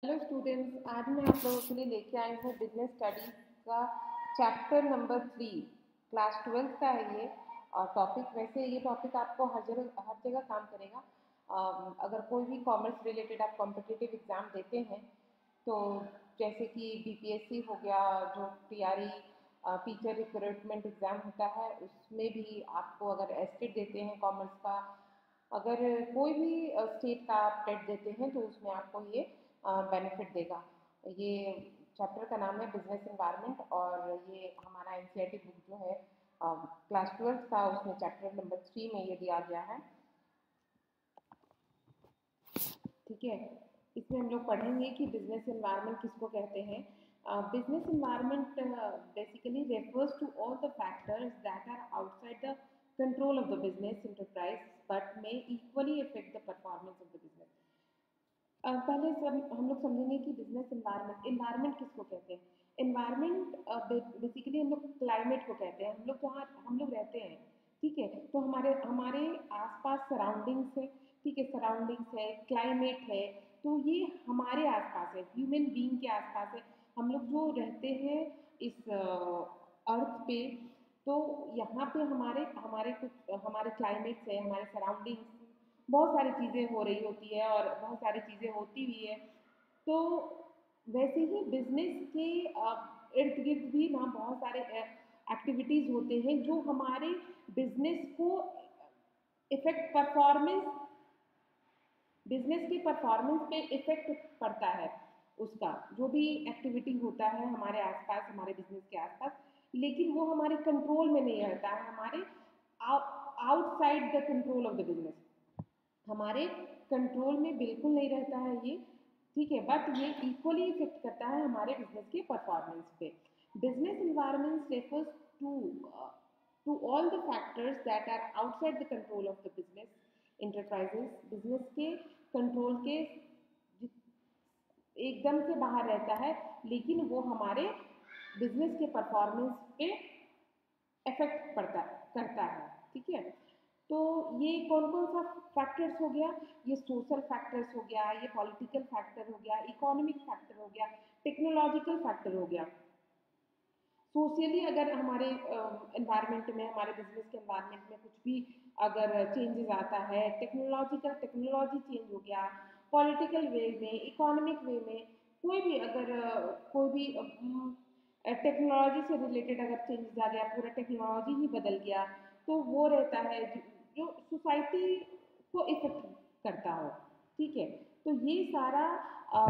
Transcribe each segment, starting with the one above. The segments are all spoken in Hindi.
हेलो स्टूडेंट्स, आज मैं आप लोगों के लिए लेके आई हूँ बिजनेस स्टडीज का चैप्टर नंबर 3। क्लास 12th का है ये। और टॉपिक, वैसे ये टॉपिक आपको हर जगह काम करेगा। अगर कोई भी कॉमर्स रिलेटेड आप कॉम्पिटिटिव एग्ज़ाम देते हैं तो जैसे कि बीपीएससी हो गया, जो टीआरई टीचर रिक्रूटमेंट एग्ज़ाम होता है, उसमें भी आपको अगर एस्टेट देते हैं कॉमर्स का, अगर कोई भी स्टेट का आप टेट देते हैं तो उसमें आपको ये बेनिफिट देगा। ये चैप्टर का नाम है बिजनेस एनवायरनमेंट और ये हमारा एनसीईआरटी बुक जो है क्लास 12th का, उसमें चैप्टर नंबर 3 में ये दिया गया है। ठीक है, इसमें हम लोग पढ़ेंगे कि बिजनेस एनवायरनमेंट किसको कहते हैं। Business environment basically refers to all the factors that are outside the control of the business enterprise but may equally affect the performance of the business. पहले सब हम लोग समझेंगे कि बिजनेस एनवायरनमेंट किसको कहते हैं। एनवायरनमेंट बेसिकली हम लोग क्लाइमेट को कहते हैं। हम लोग जहाँ हम लोग रहते हैं, ठीक है, तो हमारे हमारे आसपास सराउंडिंग्स है, ठीक है, सराउंडिंग्स है, क्लाइमेट है, तो ये हमारे आसपास है, ह्यूमन बीइंग के आसपास है। हम लोग जो रहते हैं इस अर्थ पे, तो यहाँ पे हमारे हमारे कुछ हमारे क्लाइमेट्स है, हमारे सराउंडिंग्स, बहुत सारी चीज़ें हो रही होती है और बहुत सारी चीज़ें होती भी है। तो वैसे ही बिजनेस के इर्द गिर्द भी ना बहुत सारे एक्टिविटीज़ होते हैं जो हमारे बिजनेस को इफेक्ट परफॉर्मेंस बिजनेस के परफॉर्मेंस पे इफेक्ट पड़ता है। उसका जो भी एक्टिविटी होता है हमारे आसपास, हमारे बिजनेस के आसपास, लेकिन वो हमारे कंट्रोल में नहीं रहता है, हमारे outside the control of the business, हमारे कंट्रोल में बिल्कुल नहीं रहता है ये। ठीक है, बट ये इक्वली इफेक्ट करता है हमारे बिजनेस के परफॉर्मेंस पे। Business environment refers to to all the factors that are outside the control of the business enterprises. Business के कंट्रोल के एकदम से बाहर रहता है, लेकिन वो हमारे बिजनेस के परफॉर्मेंस पे इफेक्ट करता है। ठीक है, तो ये कौन कौन सा फैक्टर्स हो गया, ये सोशल फैक्टर्स हो गया, ये पॉलिटिकल फैक्टर हो गया, इकोनॉमिक फैक्टर हो गया, टेक्नोलॉजिकल फैक्टर हो गया। सोशली अगर हमारे एनवायरनमेंट में, हमारे बिजनेस के एनवायरनमेंट में कुछ भी अगर चेंजेस आता है, टेक्नोलॉजी चेंज हो गया, पॉलिटिकल वे में, इकोनॉमिक वे में, कोई भी अगर कोई भी टेक्नोलॉजी से रिलेटेड अगर चेंजेस आ गया, पूरा टेक्नोलॉजी ही बदल गया, तो वो रहता है जो सोसाइटी को इफेक्ट करता हो। ठीक है, तो ये सारा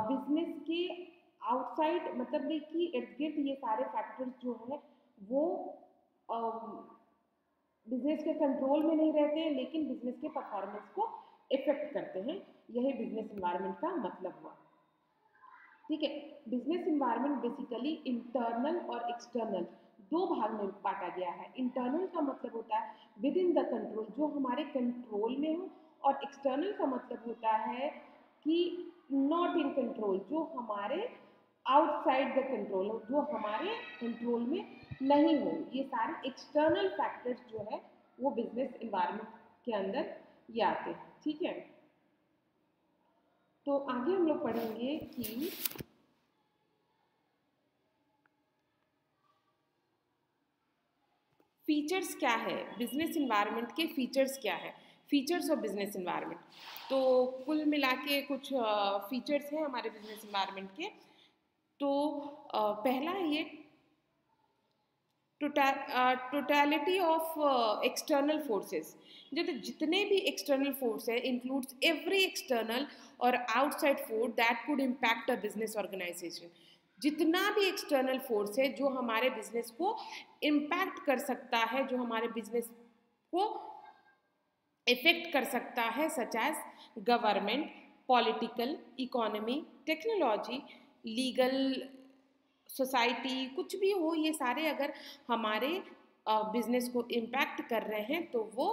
बिजनेस के आउटसाइड, मतलब कि इर्द गिर्द ये सारे फैक्टर्स जो है वो बिजनेस के कंट्रोल में नहीं रहते हैं, लेकिन बिजनेस के परफॉर्मेंस को इफेक्ट करते हैं। यही बिजनेस इन्वायरमेंट का मतलब हुआ। ठीक है, बिजनेस इन्वायरमेंट बेसिकली इंटरनल और एक्सटर्नल दो भाग में बांटा गया है। इंटरनल का मतलब होता है विद इन द कंट्रोल, जो हमारे कंट्रोल में हो, और एक्सटर्नल का मतलब होता है कि नॉट इन कंट्रोल, जो हमारे आउटसाइड द कंट्रोल हो, जो हमारे कंट्रोल में नहीं हो। ये सारे एक्सटर्नल फैक्टर्स जो है वो बिजनेस इन्वायरमेंट के अंदर ये आते हैं। ठीक है, तो आगे हम लोग पढ़ेंगे कि फीचर्स क्या है, बिजनेस इन्वायरमेंट के फीचर्स क्या है, फीचर्स ऑफ बिजनेस इन्वायरमेंट। तो कुल मिला के कुछ फीचर्स हैं हमारे बिजनेस इन्वायरमेंट के। तो पहला है ये टोटलिटी ऑफ एक्सटर्नल फोर्सेस। जितने भी एक्सटर्नल फोर्स है इंक्लूड्स एवरी एक्सटर्नल और outside force that could impact a business organisation. जितना भी एक्सटर्नल फोर्स है जो हमारे बिजनेस को इम्पैक्ट कर सकता है, जो हमारे बिजनेस को इफेक्ट कर सकता है, such as government, political, economy, technology, legal, society, कुछ भी हो, ये सारे अगर हमारे बिजनेस को इम्पैक्ट कर रहे हैं तो वो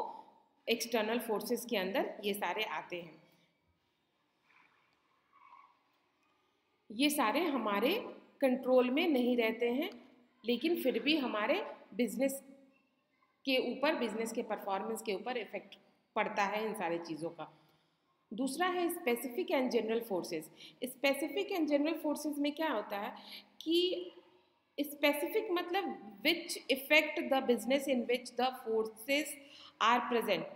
एक्सटर्नल फोर्सेस के अंदर ये सारे आते हैं। ये सारे हमारे कंट्रोल में नहीं रहते हैं, लेकिन फिर भी हमारे बिजनेस के ऊपर, बिजनेस के परफॉर्मेंस के ऊपर इफेक्ट पड़ता है इन सारी चीज़ों का। दूसरा है specific and general forces. Specific and general forces में क्या होता है कि स्पेसिफिक मतलब which effect the business in which the forces are present.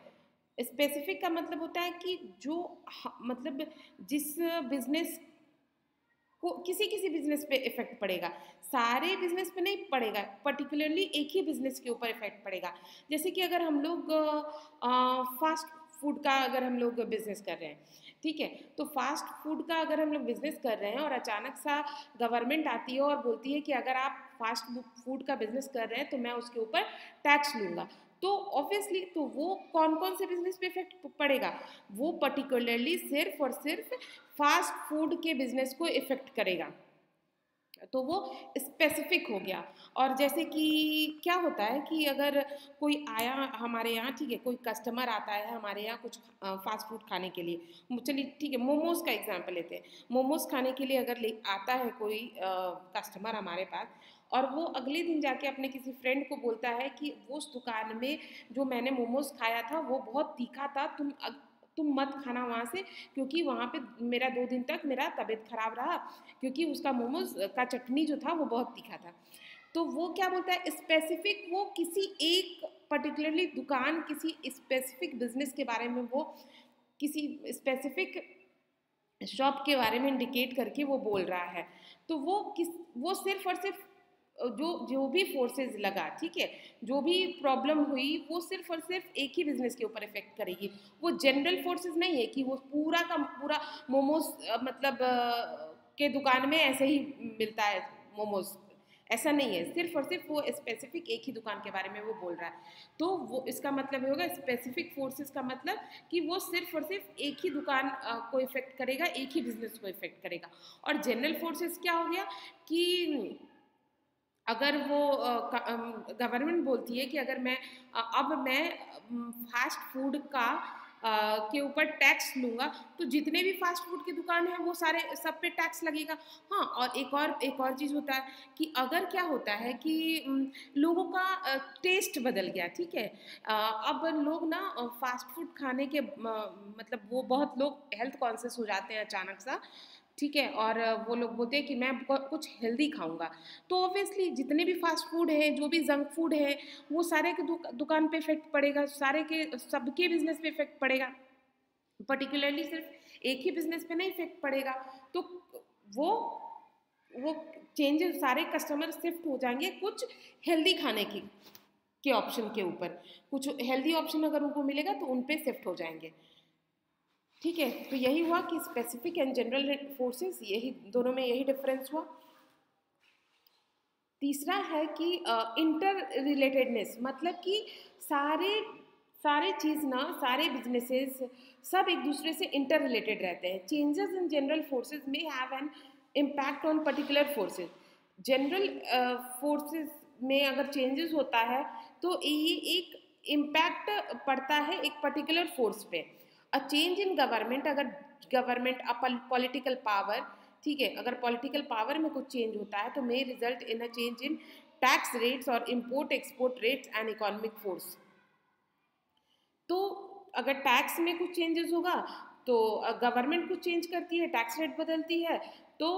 Specific का मतलब होता है कि जो मतलब जिस बिजनेस को किसी किसी बिजनेस पे इफेक्ट पड़ेगा, सारे बिजनेस पे नहीं पड़ेगा, पर्टिकुलरली एक ही बिजनेस के ऊपर इफेक्ट पड़ेगा। जैसे कि अगर हम लोग फास्ट फूड का अगर हम लोग बिजनेस कर रहे हैं, ठीक है, तो फास्ट फूड का अगर हम लोग बिजनेस कर रहे हैं और अचानक सा गवर्नमेंट आती है और बोलती है कि अगर आप फास्ट फूड का बिजनेस कर रहे हैं तो मैं उसके ऊपर टैक्स लूँगा, तो ऑब्वियसली तो वो कौन कौन से बिजनेस पे इफेक्ट पड़ेगा, वो पर्टिकुलरली सिर्फ और सिर्फ फास्ट फूड के बिजनेस को इफेक्ट करेगा। तो वो स्पेसिफिक हो गया। और जैसे कि क्या होता है कि अगर कोई आया हमारे यहाँ, ठीक है, कोई कस्टमर आता है हमारे यहाँ कुछ फास्ट फूड खाने के लिए, चलिए ठीक है मोमोज का एग्जांपल लेते हैं। मोमोज खाने के लिए अगर ले आता है कोई कस्टमर हमारे पास, और वो अगले दिन जाके अपने किसी फ्रेंड को बोलता है कि वो उस दुकान में जो मैंने मोमोज खाया था वो बहुत तीखा था, तुम मत खाना वहाँ से, क्योंकि वहाँ पे मेरा 2 दिन तक मेरा तबीयत खराब रहा, क्योंकि उसका मोमोज का चटनी जो था वो बहुत तीखा था। तो वो क्या बोलता है स्पेसिफिक, वो किसी एक पर्टिकुलरली दुकान, किसी स्पेसिफिक बिजनेस के बारे में, वो किसी स्पेसिफिक शॉप के बारे में इंडिकेट करके वो बोल रहा है। तो वो सिर्फ और सिर्फ जो जो भी फोर्सेस लगा, ठीक है, जो भी प्रॉब्लम हुई वो सिर्फ और सिर्फ एक ही बिजनेस के ऊपर इफेक्ट करेगी। वो जनरल फोर्सेस नहीं है कि वो पूरा का पूरा मोमोज मतलब के दुकान में ऐसे ही मिलता है मोमोज, ऐसा नहीं है। सिर्फ और सिर्फ वो स्पेसिफिक एक ही दुकान के बारे में वो बोल रहा है। तो वो इसका मतलब होगा स्पेसिफिक फोर्सेस का मतलब कि वो सिर्फ और सिर्फ एक ही दुकान को इफेक्ट करेगा, एक ही बिजनेस को इफेक्ट करेगा। और जनरल फोर्सेस क्या हो गया कि अगर वो गवर्नमेंट बोलती है कि अगर अब मैं फास्ट फूड का के ऊपर टैक्स लूँगा, तो जितने भी फास्ट फूड की दुकान है वो सारे सब पे टैक्स लगेगा। हाँ, और एक और चीज़ होता है कि अगर क्या होता है कि लोगों का टेस्ट बदल गया, ठीक है, अब लोग ना फास्ट फूड खाने के मतलब वो बहुत लोग हेल्थ कॉन्शियस हो जाते हैं अचानक सा, ठीक है, और वो लोग बोलते हैं कि मैं कुछ हेल्दी खाऊंगा। तो ऑब्वियसली जितने भी फास्ट फूड है, जो भी जंक फूड है, वो सारे के दुकान पे इफेक्ट पड़ेगा, सारे के सबके बिजनेस पे इफेक्ट पड़ेगा, पर्टिकुलरली सिर्फ एक ही बिजनेस पे नहीं इफेक्ट पड़ेगा। तो वो वो चेंजेस, सारे कस्टमर शिफ्ट हो जाएंगे कुछ हेल्दी खाने की के ऑप्शन के ऊपर, कुछ हेल्दी ऑप्शन अगर उनको मिलेगा तो उन पे शिफ्ट हो जाएंगे। ठीक है, तो यही हुआ कि स्पेसिफिक एंड जनरल फोर्सेस, यही दोनों में यही डिफरेंस हुआ। तीसरा है कि इंटर रिलेटेडनेस, मतलब कि सारे सारे चीज़ ना, सारे बिजनेसेस सब एक दूसरे से इंटर रिलेटेड रहते हैं। चेंजेस इन जनरल फोर्सेस में have an impact on particular forces. General forces में अगर चेंजेस होता है तो ये एक इम्पैक्ट पड़ता है एक पर्टिकुलर फोर्स पे। अ चेंज इन गवर्नमेंट, अगर गवर्नमेंट पॉलिटिकल पावर, ठीक है, अगर पॉलिटिकल पावर में कुछ चेंज होता है तो may result in a change in tax rates और import export rates and economic force. तो अगर टैक्स में कुछ चेंजेस होगा तो गवर्नमेंट कुछ चेंज करती है, टैक्स रेट बदलती है, तो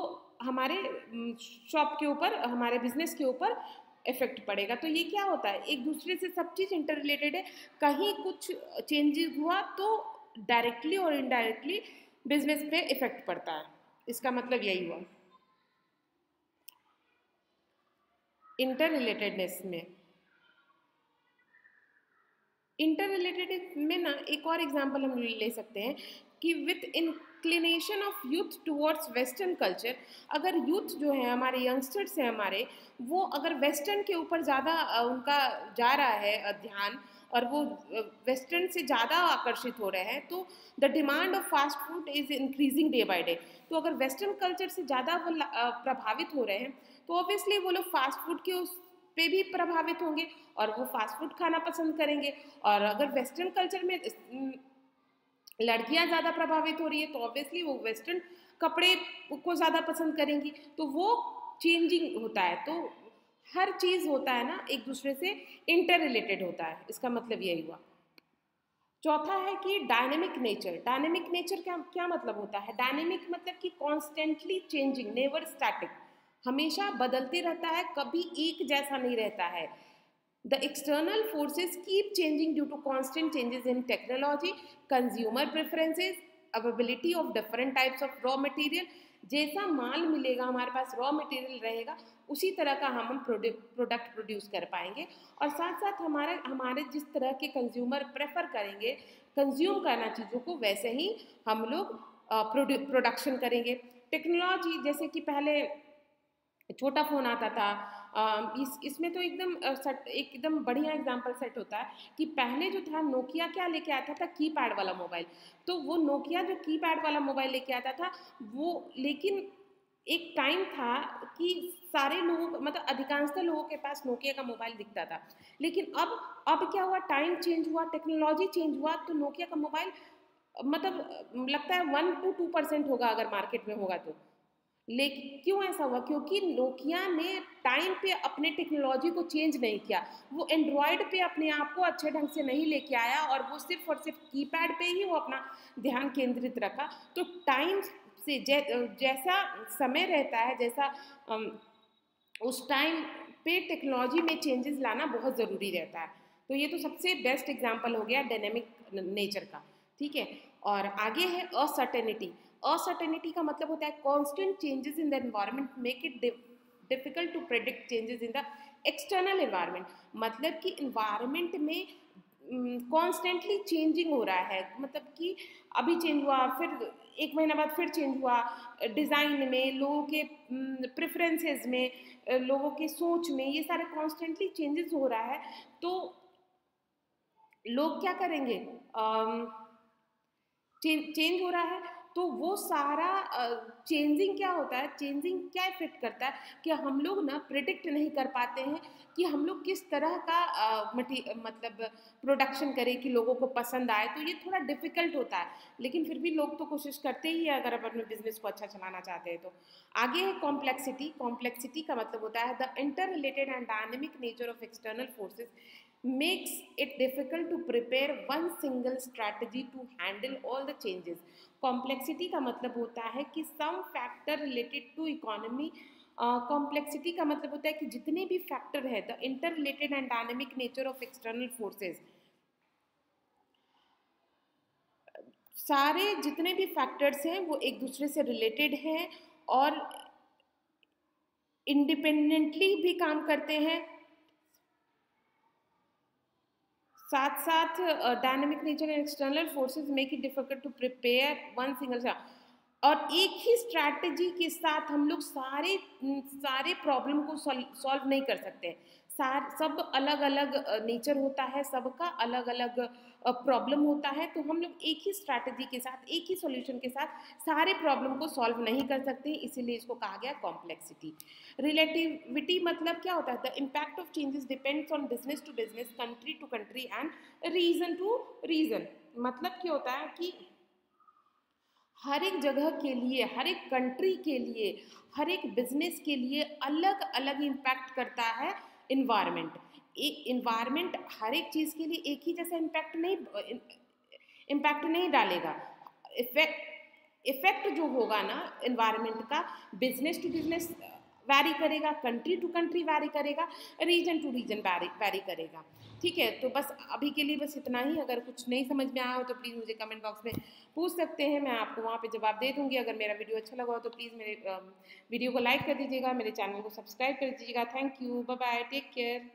हमारे शॉप के ऊपर, हमारे बिजनेस के ऊपर इफेक्ट पड़ेगा। तो ये क्या होता है, एक दूसरे से सब चीज़ इंटर रिलेटेड है। कहीं कुछ चेंजेस हुआ तो डायरेक्टली और इनडायरेक्टली बिजनेस पे इफेक्ट पड़ता है। इसका मतलब यही हुआ इंटर रिलेटेडनेस में। इंटर रिलेटेड में ना एक और एग्जांपल हम ले सकते हैं कि with inclination of youth towards western culture, अगर यूथ जो है हमारे यंगस्टर्स हैं हमारे, वो अगर वेस्टर्न के ऊपर ज़्यादा उनका जा रहा है ध्यान, और वो वेस्टर्न से ज़्यादा आकर्षित हो रहे हैं, तो the demand of fast food is increasing day by day. तो अगर वेस्टर्न कल्चर से ज़्यादा वो प्रभावित हो रहे हैं तो ऑब्वियसली वो लोग फास्ट फूड के उस पे भी प्रभावित होंगे और वो फास्ट फूड खाना पसंद करेंगे। और अगर वेस्टर्न कल्चर में लड़कियां ज़्यादा प्रभावित हो रही है तो ऑब्वियसली वो वेस्टर्न कपड़े को ज़्यादा पसंद करेंगी। तो वो चेंजिंग होता है। तो हर चीज़ होता है ना एक दूसरे से इंटर रिलेटेड होता है, इसका मतलब यही हुआ। चौथा है कि डायनेमिक नेचर। डायनेमिक नेचर क्या क्या मतलब होता है? डायनेमिक मतलब कि कॉन्स्टेंटली चेंजिंग, नेवर स्टैटिक, हमेशा बदलते रहता है, कभी एक जैसा नहीं रहता है। The external forces keep changing due to constant changes in technology, consumer preferences, availability of different types of raw material। जैसा माल मिलेगा, हमारे पास रॉ मटेरियल रहेगा, उसी तरह का हम प्रोडक्ट प्रोड्यूस कर पाएंगे। और साथ साथ हमारे जिस तरह के कंज्यूमर प्रेफर करेंगे कंज्यूम करना चीज़ों को, वैसे ही हम लोग प्रोडक्शन करेंगे। टेक्नोलॉजी, जैसे कि पहले छोटा फ़ोन आता था, इसमें तो एकदम बढ़िया एग्जांपल सेट होता है कि पहले जो था नोकिया क्या लेके आता था, कीपैड वाला मोबाइल। तो वो नोकिया जो कीपैड वाला मोबाइल लेके आता था वो, लेकिन एक टाइम था कि सारे लोगों, मतलब अधिकांशतः लोगों के पास नोकिया का मोबाइल दिखता था। लेकिन अब क्या हुआ, टाइम चेंज हुआ, टेक्नोलॉजी चेंज हुआ, तो नोकिया का मोबाइल मतलब लगता है 1 to 2% होगा अगर मार्केट में होगा तो। लेकिन क्यों ऐसा हुआ? क्योंकि नोकिया ने टाइम पे अपने टेक्नोलॉजी को चेंज नहीं किया, वो एंड्रॉयड पे अपने आप को अच्छे ढंग से नहीं लेके आया, और वो सिर्फ और सिर्फ कीपैड पे ही वो अपना ध्यान केंद्रित रखा। तो टाइम से जैसा समय रहता है, जैसा उस टाइम पे टेक्नोलॉजी में चेंजेस लाना बहुत ज़रूरी रहता है। तो ये तो सबसे बेस्ट एग्जांपल हो गया डायनेमिक नेचर का, ठीक है। और आगे है असर्टेनिटी। असर्टेनिटी का मतलब होता है constant changes in the environment make it difficult to predict changes in the external environment. मतलब कि एनवायरनमेंट में कॉन्स्टेंटली चेंजिंग हो रहा है, मतलब कि अभी चेंज हुआ, फिर एक महीना बाद फिर चेंज हुआ, डिज़ाइन में, लोगों के प्रेफरेंसेस में, लोगों के सोच में, ये सारे कॉन्स्टेंटली चेंजेस हो रहा है। तो लोग क्या करेंगे, चेंज हो रहा है, तो वो सारा चेंजिंग क्या होता है, चेंजिंग क्या इफेक्ट करता है कि हम लोग ना प्रिडिक्ट नहीं कर पाते हैं कि हम लोग किस तरह का मतलब प्रोडक्शन करें कि लोगों को पसंद आए। तो ये थोड़ा डिफिकल्ट होता है, लेकिन फिर भी लोग तो कोशिश करते ही है अगर आप अपने बिजनेस को अच्छा चलाना चाहते हैं तो। आगे है कॉम्प्लेक्सिटी। कॉम्प्लेक्सिटी का मतलब होता है the interrelated and dynamic nature of external forces makes it difficult to prepare one single strategy to handle all the changes। Complexity का मतलब होता है कि some factor related to economy. Complexity का मतलब होता है कि जितने भी फैक्टर है, the interrelated and dynamic nature of external forces, सारे जितने भी फैक्टर्स हैं वो एक दूसरे से रिलेटेड हैं और इंडिपेंडेंटली भी काम करते हैं। साथ साथ dynamic nature and external forces make it difficult to prepare one single. और एक ही स्ट्रैटेजी के साथ हम लोग सारे प्रॉब्लम को सॉल्व नहीं कर सकते। सब अलग अलग नेचर होता है, सबका अलग अलग प्रॉब्लम होता है। तो हम लोग एक ही स्ट्रैटेजी के साथ, एक ही सॉल्यूशन के साथ सारे प्रॉब्लम को सॉल्व नहीं कर सकते, इसीलिए इसको कहा गया कॉम्प्लेक्सिटी। रिलेटिविटी मतलब क्या होता है, the impact of changes depends on business to business, country to country and region to region. मतलब क्या होता है कि हर एक जगह के लिए, हर एक कंट्री के लिए, हर एक बिजनेस के लिए अलग अलग इम्पैक्ट करता है इन्वायरमेंट। इन्वायरमेंट हर एक चीज़ के लिए एक ही जैसा इम्पैक्ट नहीं डालेगा। इफेक्ट जो होगा ना इन्वायरमेंट का, बिजनेस टू बिजनेस वैरी करेगा, कंट्री टू कंट्री वैरी करेगा, रीजन टू रीजन वैरी करेगा। ठीक है, तो बस अभी के लिए बस इतना ही। अगर कुछ नहीं समझ में आया हो तो प्लीज़ मुझे कमेंट बॉक्स में पूछ सकते हैं, मैं आपको वहाँ पे जवाब दे दूँगी। अगर मेरा वीडियो अच्छा लगा हो तो प्लीज़ मेरे वीडियो को लाइक कर दीजिएगा, मेरे चैनल को सब्सक्राइब कर दीजिएगा। Thank you, bye bye, take care.